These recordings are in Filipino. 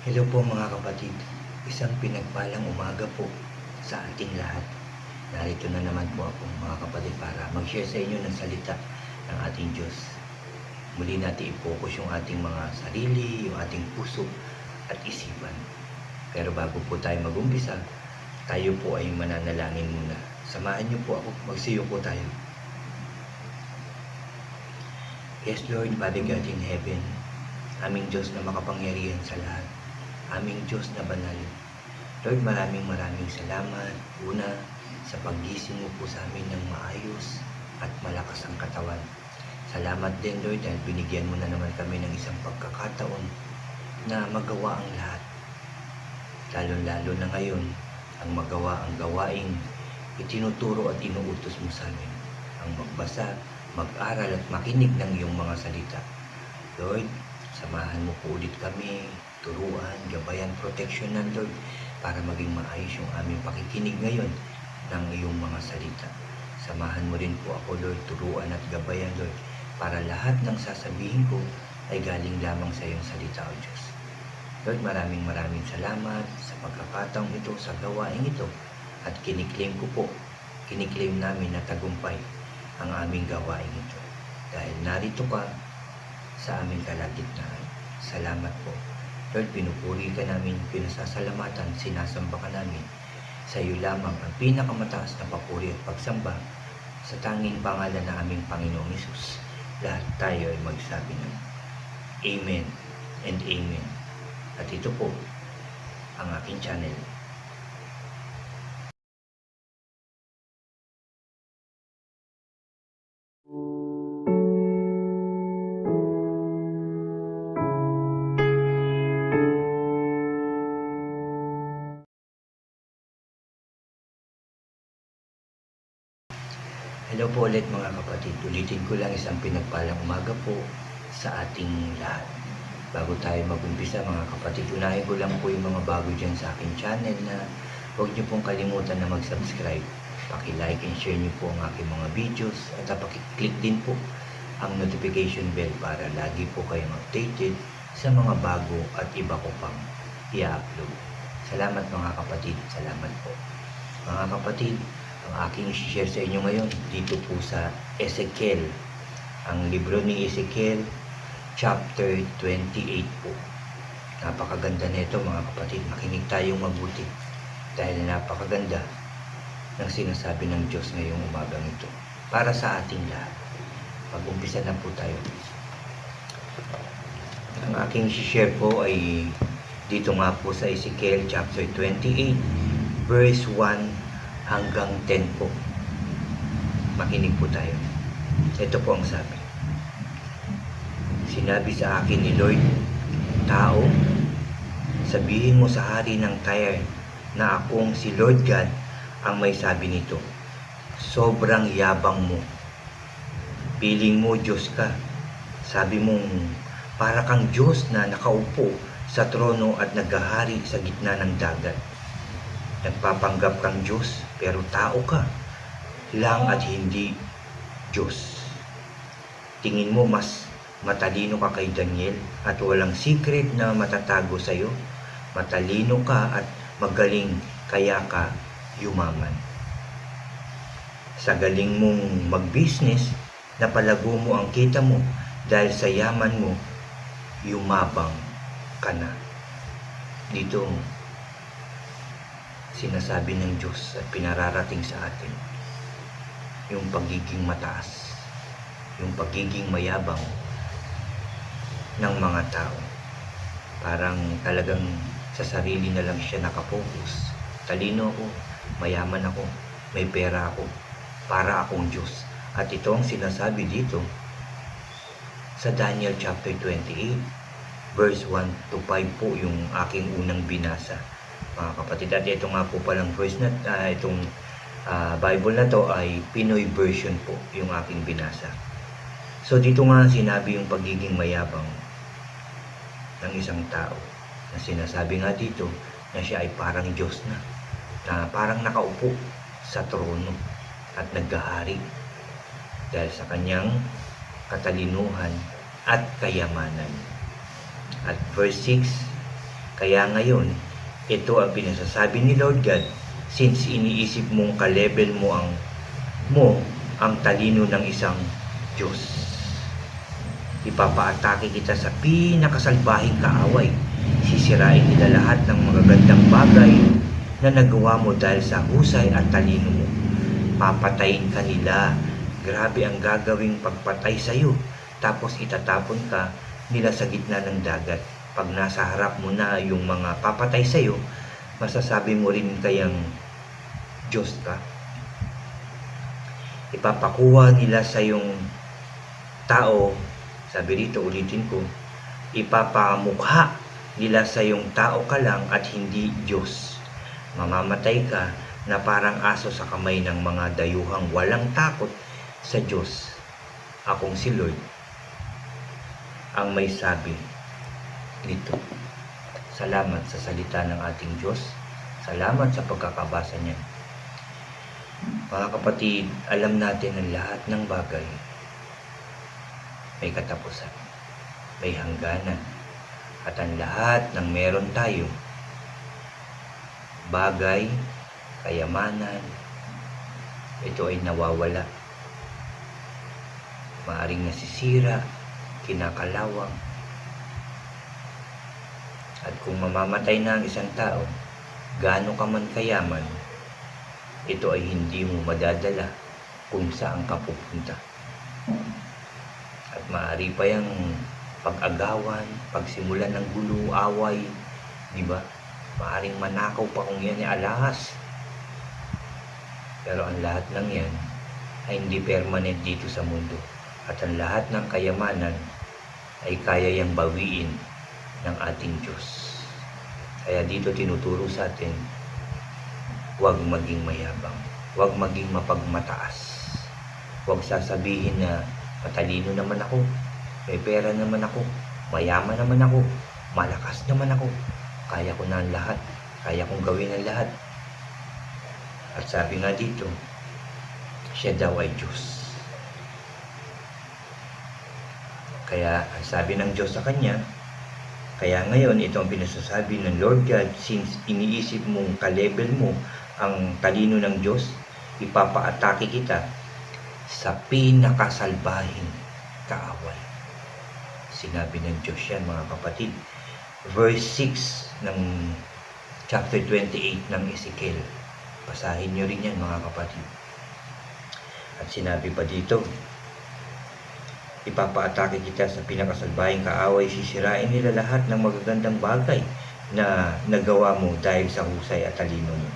Hello po mga kapatid, isang pinagpalang umaga po sa ating lahat. Narito na naman po ako mga kapatid para mag-share sa inyo ng salita ng ating Diyos. Muli natin i-focus yung ating mga sarili, yung ating puso at isipan. Pero bago po tayo mag-umpisa, tayo po ay mananalangin muna. Samahan niyo po ako, magsiyo po tayo. Yes Lord, Father God in heaven, aming Diyos na makapangyarihan sa lahat, aming Diyos na banal. Lord, maraming salamat. Una, sa paggising mo po sa amin ng maayos at malakas ang katawan. Salamat din Lord dahil binigyan mo na naman kami ng isang pagkakataon na magawa ang lahat. Lalo-lalo na ngayon, ang magawa ang gawaing itinuturo at inuutos mo sa amin. Ang magbasa, mag-aral at makinig ng iyong mga salita. Lord, samahan mo po ulit kami, turuan, gabayan, proteksyonan Lord, para maging maayos yung aming pakikinig ngayon ng iyong mga salita. Samahan mo rin po ako Lord, turuan at gabayan Lord, para lahat ng sasabihin ko ay galing lamang sa iyong salita o Diyos. Lord, maraming salamat sa pagkakataong ito, sa gawain ito, at kiniklaim namin na tagumpay ang aming gawain ito. Dahil narito ka sa aming kalagitnaan. Salamat po. Lord, pinupuri ka namin, pinasasalamatan, sinasamba ka namin. Sa iyo lamang ang pinakamataas na papuri at pagsamba sa tanging pangalan ng aming Panginoong Hesus. Lahat tayo ay magsabi ng Amen and Amen. At ito po ang aking channel. Hello po ulit mga kapatid. Ulitin ko lang isang pinagpalang umaga po sa ating lahat. Bago tayo mag-umpisa mga kapatid, unahin ko lang po yung mga bago dyan sa aking channel na huwag niyo pong kalimutan na mag-subscribe. Paki-like and share niyo po ang aking mga videos at paki-click din po ang notification bell para lagi po kayong updated sa mga bago at iba ko pang i-upload. Salamat mga kapatid. Salamat po. Mga kapatid, ang aking i-share sa inyo ngayon dito po sa Ezekiel. Ang libro ni Ezekiel, chapter 28 po. Napakaganda nito mga kapatid. Makinig tayong mabuti dahil napakaganda ng sinasabi ng Diyos ngayong umagang ito para sa ating lahat. Mag-umpisa na po tayo. Ang aking i-share po ay dito nga po sa Ezekiel chapter 28 verse 1 hanggang 10 po. Makinig po tayo. Ito po ang sabi. Sinabi sa akin ni Lord, tao, sabihin mo sa hari ng Tyre na akong si Lord God ang may sabi nito. Sobrang yabang mo. Piling mo Diyos ka. Sabi mong para kang Diyos na nakaupo sa trono at naghahari sa gitna ng dagat. Nagpapanggap kang Diyos, pero tao ka lang at hindi Diyos. Tingin mo mas matalino ka kay Daniel at walang secret na matatago sa iyo. Matalino ka at magaling kaya ka yumaman. Sa galing mong mag-business, napalago mo ang kita mo dahil sa yaman mo, yumabang ka na. Dito sinasabi ng Diyos at pinararating sa atin yung pagiging mataas, yung pagiging mayabang ng mga tao. Parang talagang sa sarili na lang siya nakapokus. Talino ako, mayaman ako, may pera ako, para akong Diyos. At ito ang sinasabi dito sa Daniel chapter 28 verse 1 to 5 po yung aking unang binasa. Mga kapatid, at ito nga po palang verse na itong Bible na to ay Pinoy version po yung aking binasa. So dito nga sinabi yung pagiging mayabang ng isang tao na sinasabi nga dito na siya ay parang Diyos na parang nakaupo sa trono at naghahari dahil sa kanyang katalinuhan at kayamanan. At verse 6, Kaya ngayon, ito ang pinasasabi ni Lord God, since iniisip mong ka-level mo ang talino ng isang Diyos. Ipapaatake kita sa pinakasalbahing kaaway. Sisirain nila lahat ng magagandang bagay na nagawa mo dahil sa husay at talino mo. Papatayin ka nila. Grabe ang gagawing pagpatay sa iyo. Tapos itatapon ka nila sa gitna ng dagat. Pag nasa harap mo na yung mga papatay sa iyo, masasabi mo rin kayang Diyos ka. Ipapakuha nila sa yung tao, sabi rito, ulitin ko, ipapamukha nila sa yung tao ka lang at hindi Diyos. Mamamatay ka na parang aso sa kamay ng mga dayuhang walang takot sa Diyos. Akong si Lord ang may sabi nito. Salamat sa salita ng ating Diyos. Salamat sa pagkakabasa niya. Mga kapatid, alam natin ang lahat ng bagay may katapusan, may hangganan, at ang lahat ng meron tayo, bagay, kayamanan, ito ay nawawala. Maaring nasisira, kinakalawang. At kung mamamatay na ang isang tao, gaano ka man kayaman, ito ay hindi mo madadala kung saan ka pupunta. At maaari pa yung pag-agawan, pagsimulan ng gulo, away, di ba? Maaring manakaw pa kung yan ay alahas. Pero ang lahat ng yan ay hindi permanent dito sa mundo. At ang lahat ng kayamanan ay kaya yang bawiin ng ating Diyos. Kaya dito tinuturo sa atin, huwag maging mayabang, huwag maging mapagmataas. Huwag sasabihin na matalino naman ako, may pera naman ako, mayaman naman ako, malakas naman ako, kaya ko na ang lahat, kaya kong gawin ang lahat. At sabi nga dito, siya daw ay Diyos. Kaya ang sabi ng Diyos sa kanya, kaya ngayon ito ang pinasasabi ng Lord God, since iniisip mong ka-level mo ang talino ng Diyos, ipapaatake kita sa pinakasalbahing kaaway. Sinabi ng Diyos yan, mga kapatid. Verse 6 ng chapter 28 ng Ezekiel. Basahin nyo rin yan, mga kapatid. At sinabi pa dito, ipapaatake kita sa pinakasalbahing kaaway, sisirain nila lahat ng magagandang bagay na nagawa mo dahil sa husay at talino mo.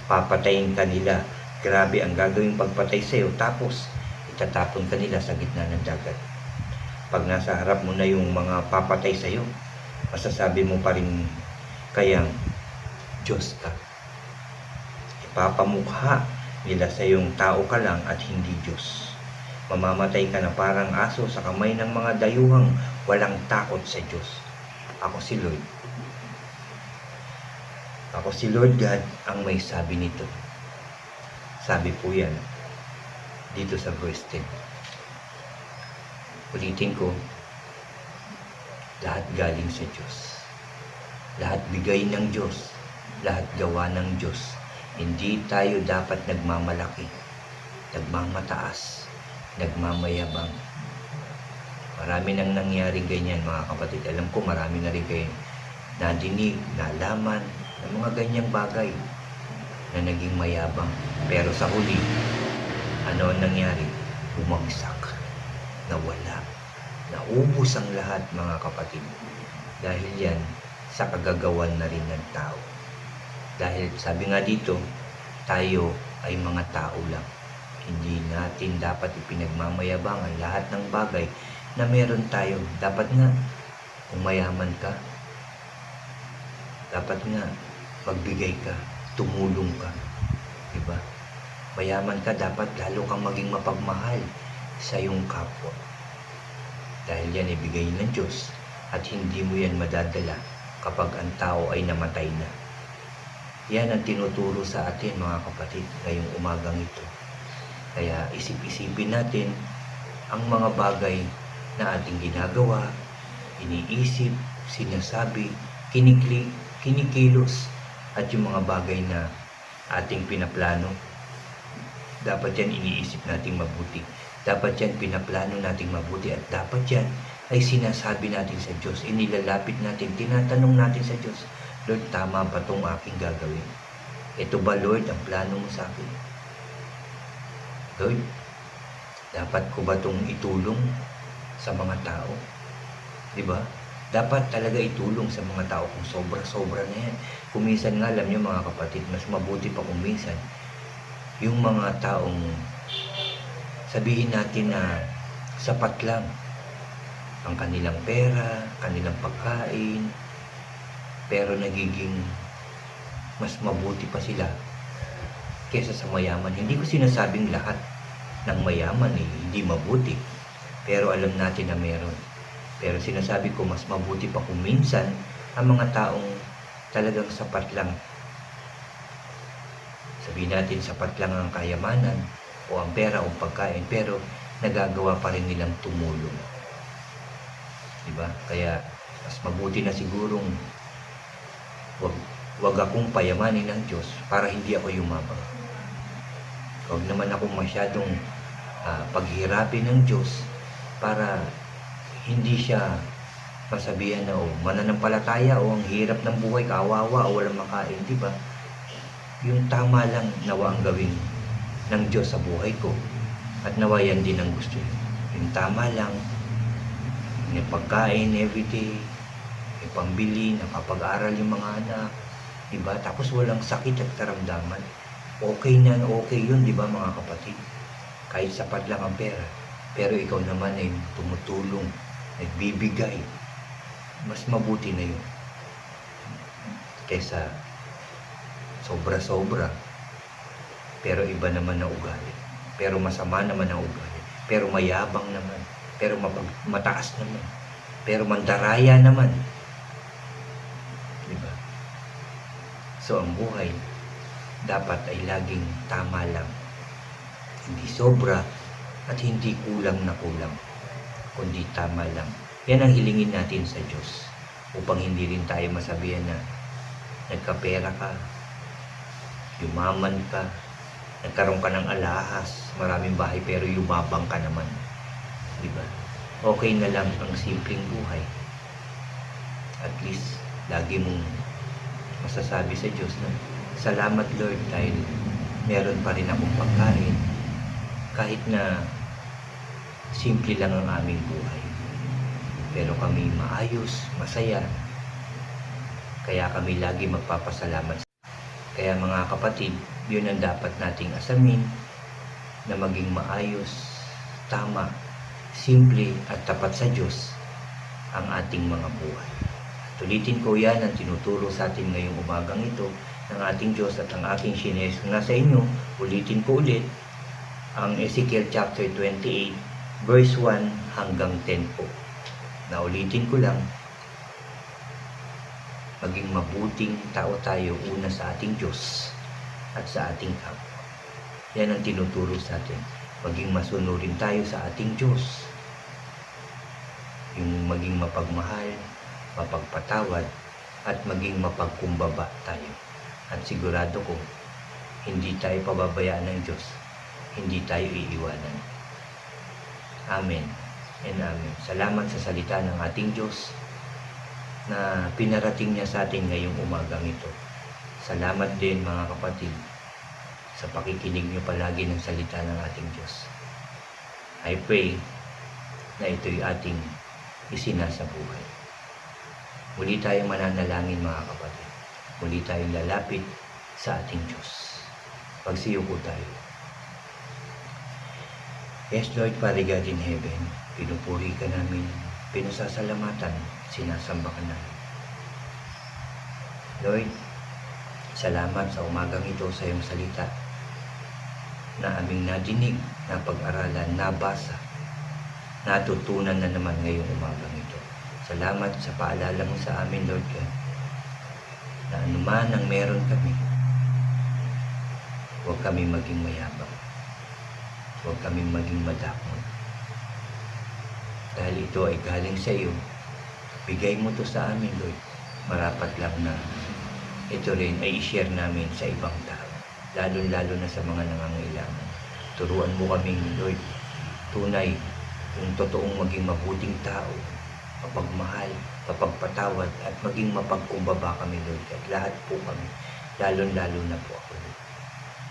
Papatayin ka nila. Grabe ang gagawing pagpatay sa iyo, tapos itatapon ka nila sa gitna ng dagat. Pag nasa harap mo na yung mga papatay sa iyo, masasabi mo pa rin kayang Diyos ka. Ipapamukha nila sa yung tao ka lang at hindi Diyos. Mamamatay ka na parang aso sa kamay ng mga dayuhang walang takot sa Diyos. Ako si Lord. Ako si Lord God ang may sabi nito. Sabi po yan dito sa verse 10. Ulitin ko, lahat galing sa Diyos. Lahat bigay ng Diyos. Lahat gawa ng Diyos. Hindi tayo dapat nagmamalaki, nagmamataas, nagmamayabang. Marami nang nangyaring ganyan, mga kapatid. Alam ko marami na rin kayo nadinig, nalaman ng mga ganyang bagay na naging mayabang. Pero sa huli, ano ang nangyari? Bumagsak, nawala, naubos ang lahat, mga kapatid. Dahil yan sa kagagawan na rin ng tao. Dahil sabi nga dito, tayo ay mga tao lang. Hindi natin dapat ipinagmamayabangan lahat ng bagay na meron tayo. Dapat nga, kung mayaman ka, dapat nga magbigay ka, tumulong ka. Diba? Mayaman ka, dapat lalo kang maging mapagmahal sa iyong kapwa. Dahil yan ibigay ng Diyos at hindi mo yan madadala kapag ang tao ay namatay na. Yan ang tinuturo sa atin, mga kapatid, ngayong umagang ito. Kaya isip-isipin natin ang mga bagay na ating ginagawa, iniisip, sinasabi, kiniklik, kinikilos at yung mga bagay na ating pinaplano, dapat yan iniisip nating mabuti. Dapat yan pinaplano nating mabuti at dapat yan ay sinasabi natin sa Diyos, inilalapit natin, tinatanong natin sa Diyos, Lord, tama ba itong aking gagawin? Ito ba, Lord, ang plano mo sa akin? Lord, dapat ko ba itong itulong sa mga tao? Diba? Dapat talaga itulong sa mga tao kung sobra-sobra na yan. Kung minsan nga, alam nyo mga kapatid, mas mabuti pa kung minsan, yung mga taong sabihin natin na sapat lang ang kanilang pera, kanilang pagkain, pero nagiging mas mabuti pa sila kesa sa mayaman. Hindi ko sinasabing lahat ng mayaman hindi mabuti, pero alam natin na meron. Pero sinasabi ko mas mabuti pa kung minsan ang mga taong talagang sapat lang. Sabihin natin sapat lang ang kayamanan o ang pera o pagkain, pero nagagawa pa rin nilang tumulong. Diba? Kaya mas mabuti na sigurong wag akong payamanin ng Diyos para hindi ako yumabang. Huwag naman akong masyadong paghirapin ng Diyos para hindi siya masabihan na mananampalataya o ang hirap ng buhay, kawawa o walang makain, diba? Yung tama lang nawa ang gawin ng Diyos sa buhay ko at nawa yan din ang gusto niya. Yung tama lang, yung pagkain everyday, yung pambili, nakapag-aral yung mga anak, diba? Tapos walang sakit at karamdaman. Okay na, okay yun, diba mga kapatid? Kahit sapat lang ang pera, pero ikaw naman ay tumutulong, nagbibigay, mas mabuti na yun kesa sobra-sobra pero iba naman na ugali, pero masama naman ang ugali, pero mayabang naman, pero mataas naman, pero mandaraya naman, diba? So ang buhay dapat ay laging tama lang, hindi sobra at hindi kulang na kulang, kundi tama lang. Yan ang hilingin natin sa Diyos upang hindi rin tayo masabihan na nagkapera ka, yumaman ka, nagkaroon ka ng alahas, maraming bahay, pero yumabang ka naman, diba? Okay na lang ang simpleng buhay. At least lagi mong masasabi sa Diyos na salamat Lord dahil meron pa rin akong pagkain kahit na simple lang ang aming buhay, pero kami maayos, masaya, kaya kami lagi magpapasalamat. Kaya mga kapatid, yun ang dapat nating asamin, na maging maayos, tama, simple at tapat sa Diyos ang ating mga buhay. At ulitin ko, yan ang tinuturo sa atin ngayong umagang ito ng ating Diyos at ang aking shines nasa inyo. Ulitin ko ulit ang Ezekiel chapter 28 verse 1 hanggang 10 po. Naulitin ko lang, maging mabuting tao tayo una sa ating Diyos at sa ating kapwa. Yan ang tinuturo sa atin. Maging masunurin tayo sa ating Diyos. Yung maging mapagmahal, mapagpatawad, at maging mapagkumbaba tayo. At sigurado ko, hindi tayo pababayaan ng Diyos. Hindi tayo iiwanan. Amen and amen. Salamat sa salita ng ating Diyos na pinarating niya sa atin ngayong umagang ito. Salamat din mga kapatid sa pakikinig niyo palagi ng salita ng ating Diyos. I pray na ito'y ating isinasabuhay. Muli tayong mananalangin mga kapatid. Muli tayong lalapit sa ating Diyos. Pagsiyuko tayo. Yes, Lord, Father God in heaven, pinupuri ka namin, pinasasalamatan, sinasamba ka namin. Lord, salamat sa umagang ito sa iyong salita na aming nadinig, napag-aralan, nabasa, natutunan na naman ngayong umagang ito. Salamat sa paalala mo sa amin, Lord God, na anuman ang meron kami, huwag kami maging mayabang. Huwag kaming maging madakot. Dahil ito ay galing sa iyo, bigay mo to sa amin, Lord. Marapat lang na ito rin ay i-share namin sa ibang tao, lalo-lalo na sa mga nangangailangan. Turuan mo kaming, Lord, tunay, yung totoong maging mabuting tao, mapagmahal, mapagpatawad, at maging mapagkumbaba kami, Lord. At lahat po kami, lalo-lalo na po ako, Lord,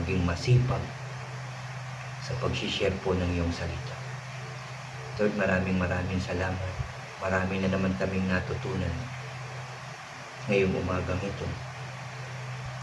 maging masipag sa pag-share po ng iyong salita. Lord, maraming salamat. Marami na naman kaming natutunan ngayong umagang ito.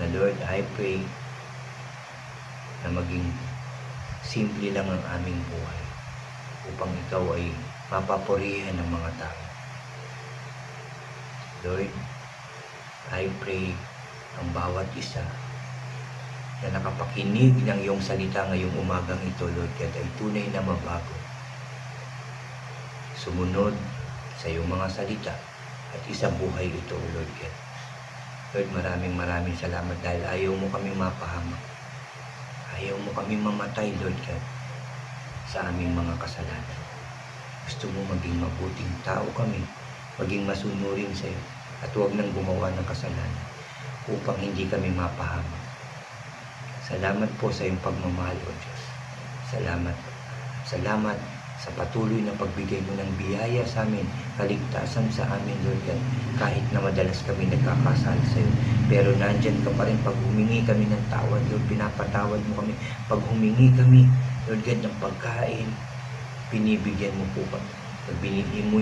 Na Lord, I pray na maging simple lang ang aming buhay upang ikaw ay mapapurihan ng mga tao. Lord, I pray ang bawat isa na nakapakinig ng iyong salita ngayong umagang ito, Lord, God, ay tunay na mabago. Sumunod sa iyong mga salita at isang buhay ito, Lord God. Lord, maraming salamat dahil ayaw mo kami mapahamak. Ayaw mo kami mamatay, Lord God, sa aming mga kasalanan. Gusto mo maging mabuting tao kami, maging masunurin sa iyo, at huwag nang gumawa ng kasalanan upang hindi kami mapahamak. Salamat po sa iyong pagmamahal, O Diyos. Salamat sa patuloy na pagbigay mo ng biyaya sa amin, kaligtasan sa amin, Lord God. Kahit na madalas kami nagkakasala sa iyo, pero nandyan ka pa rin pag humingi kami ng tawad, Lord. Pinapatawad mo kami. Pag humingi kami, Lord God, ng pagkain, binibigyan mo po kami. Pag binigay mo,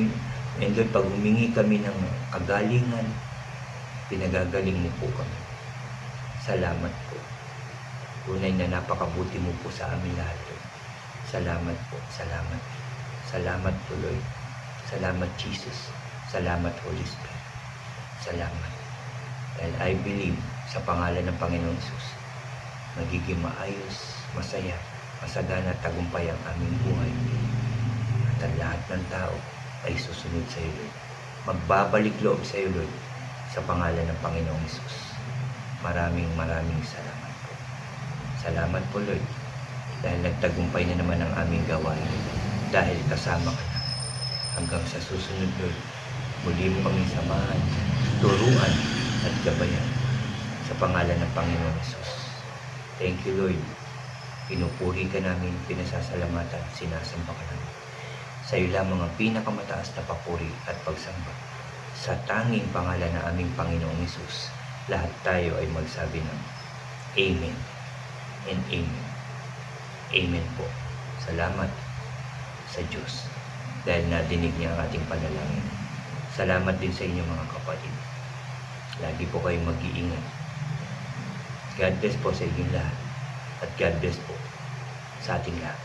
and Lord, pag humingi kami ng kagalingan, pinagagaling mo po kami. Salamat po. Tunay na napakabuti mo po sa amin lahat, Lord. Salamat po, salamat. Salamat po, Lord. Salamat, Jesus. Salamat, Holy Spirit. Salamat. Dahil I believe sa pangalan ng Panginoon Jesus, magiging maayos, masaya, masagana at tagumpay ang aming buhay. At ang lahat ng tao ay susunod sa iyo, Lord. Magbabalik loob sa iyo, Lord, sa pangalan ng Panginoong Jesus. Maraming salamat po. Salamat po, Lord, dahil nagtagumpay na naman ang aming gawain, dahil kasama ka na. Hanggang sa susunod, Lord, muli mo kaming samahan, turuan at gabayan sa pangalan ng Panginoon Jesus. Thank you, Lord. Pinupuri ka namin, pinasasalamatan, sinasamba ka namin. Sa iyo lamang ang pinakamataas na papuri at pagsamba. Sa tanging pangalan ng aming Panginoong Jesus, lahat tayo ay magsabi ng Amen and Amen. Amen po. Salamat sa Diyos dahil nadinig niya ang ating panalangin. Salamat din sa inyo mga kapatid. Lagi po kayong mag-iingat. God bless po sa inyong lahat. At God bless po sa ating lahat.